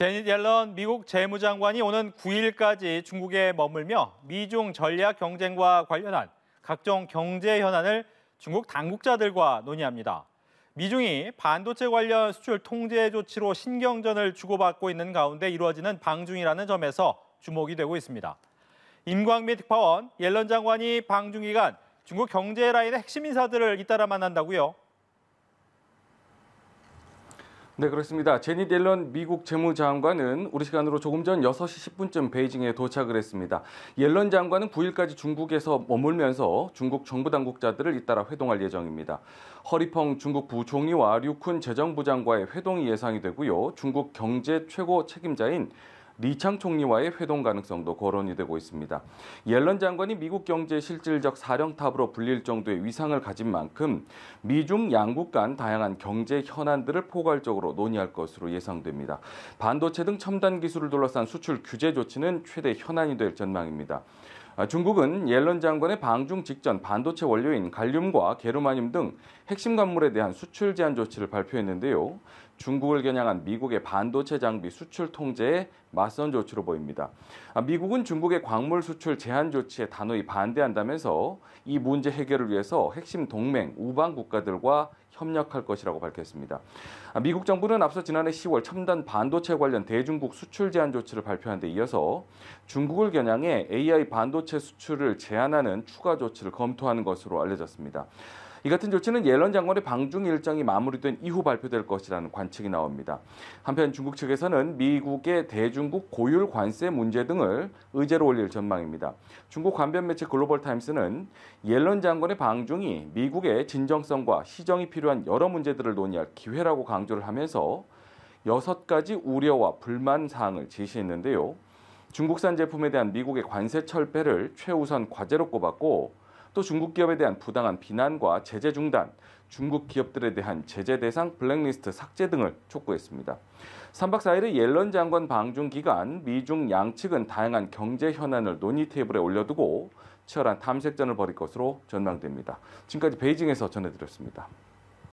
제닛 옐런 미국 재무장관이 오는 9일까지 중국에 머물며 미중 전략 경쟁과 관련한 각종 경제 현안을 중국 당국자들과 논의합니다. 미중이 반도체 관련 수출 통제 조치로 신경전을 주고받고 있는 가운데 이루어지는 방중이라는 점에서 주목이 되고 있습니다. 임광미 특파원, 옐런 장관이 방중 기간 중국 경제 라인의 핵심 인사들을 잇따라 만난다고요? 네, 그렇습니다. 제닛 옐런 미국 재무장관은 우리 시간으로 조금 전 6시 10분쯤 베이징에 도착을 했습니다. 옐런 장관은 9일까지 중국에서 머물면서 중국 정부 당국자들을 잇따라 회동할 예정입니다. 허리펑 중국 부총리와 류쿤 재정부장과의 회동이 예상이 되고요. 중국 경제 최고 책임자인 리창 총리와의 회동 가능성도 거론이 되고 있습니다. 옐런 장관이 미국 경제 실질적 사령탑으로 불릴 정도의 위상을 가진 만큼 미중 양국 간 다양한 경제 현안들을 포괄적으로 논의할 것으로 예상됩니다. 반도체 등 첨단 기술을 둘러싼 수출 규제 조치는 최대 현안이 될 전망입니다. 중국은 옐런 장관의 방중 직전 반도체 원료인 갈륨과 게르마늄 등 핵심 광물에 대한 수출 제한 조치를 발표했는데요. 중국을 겨냥한 미국의 반도체 장비 수출 통제에 맞선 조치로 보입니다. 미국은 중국의 광물 수출 제한 조치에 단호히 반대한다면서 이 문제 해결을 위해서 핵심 동맹, 우방 국가들과 협력할 것이라고 밝혔습니다. 미국 정부는 앞서 지난해 10월 첨단 반도체 관련 대중국 수출 제한 조치를 발표한 데 이어서 중국을 겨냥해 AI 반도체 수출을 제한하는 추가 조치를 검토하는 것으로 알려졌습니다. 이 같은 조치는 옐런 장관의 방중 일정이 마무리된 이후 발표될 것이라는 관측이 나옵니다. 한편 중국 측에서는 미국의 대중국 고율 관세 문제 등을 의제로 올릴 전망입니다. 중국 관변 매체 글로벌타임스는 옐런 장관의 방중이 미국의 진정성과 시정이 필요한 여러 문제들을 논의할 기회라고 강조를 하면서 6가지 우려와 불만 사항을 제시했는데요. 중국산 제품에 대한 미국의 관세 철폐를 최우선 과제로 꼽았고 또 중국 기업에 대한 부당한 비난과 제재 중단, 중국 기업들에 대한 제재 대상 블랙리스트 삭제 등을 촉구했습니다. 3박 4일의 옐런 장관 방중 기간 미중 양측은 다양한 경제 현안을 논의 테이블에 올려두고 치열한 탐색전을 벌일 것으로 전망됩니다. 지금까지 베이징에서 전해드렸습니다.